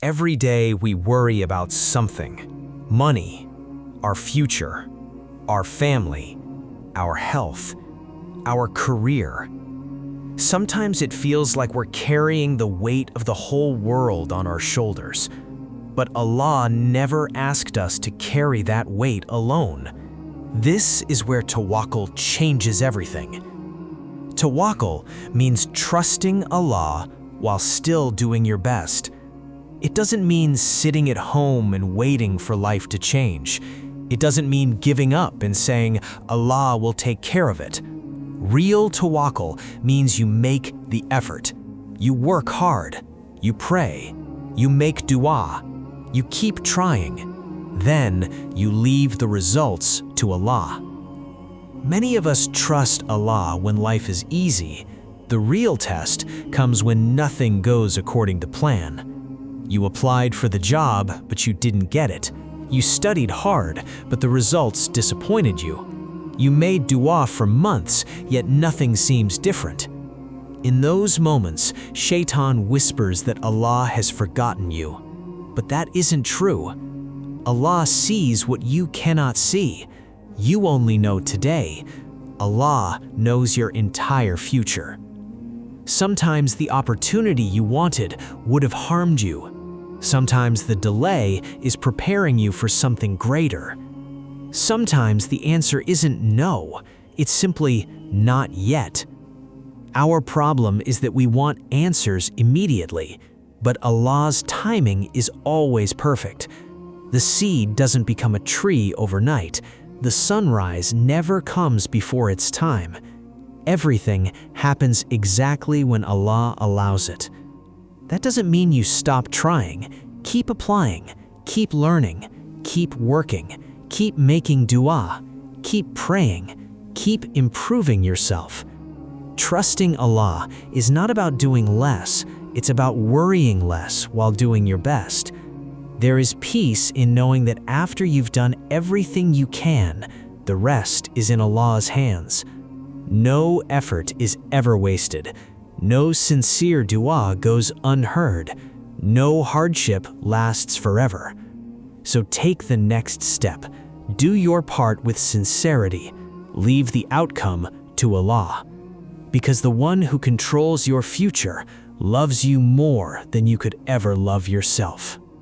Every day we worry about something: money, our future, our family, our health, our career. Sometimes it feels like we're carrying the weight of the whole world on our shoulders. But Allah never asked us to carry that weight alone. This is where tawakkul changes everything. Tawakkul means trusting Allah while still doing your best. It doesn't mean sitting at home and waiting for life to change. It doesn't mean giving up and saying Allah will take care of it. Real tawakkul means you make the effort. You work hard. You pray. You make dua. You keep trying. Then you leave the results to Allah. Many of us trust Allah when life is easy. The real test comes when nothing goes according to plan. You applied for the job, but you didn't get it. You studied hard, but the results disappointed you. You made dua for months, yet nothing seems different. In those moments, Shaitan whispers that Allah has forgotten you. But that isn't true. Allah sees what you cannot see. You only know today. Allah knows your entire future. Sometimes the opportunity you wanted would have harmed you. Sometimes the delay is preparing you for something greater. Sometimes the answer isn't no, it's simply not yet. Our problem is that we want answers immediately, but Allah's timing is always perfect. The seed doesn't become a tree overnight. The sunrise never comes before its time. Everything happens exactly when Allah allows it. That doesn't mean you stop trying. Keep applying, keep learning, keep working, keep making dua, keep praying, keep improving yourself. Trusting Allah is not about doing less, it's about worrying less while doing your best. There is peace in knowing that after you've done everything you can, the rest is in Allah's hands. No effort is ever wasted. No sincere dua goes unheard. No hardship lasts forever. So take the next step. Do your part with sincerity. Leave the outcome to Allah. Because the one who controls your future loves you more than you could ever love yourself.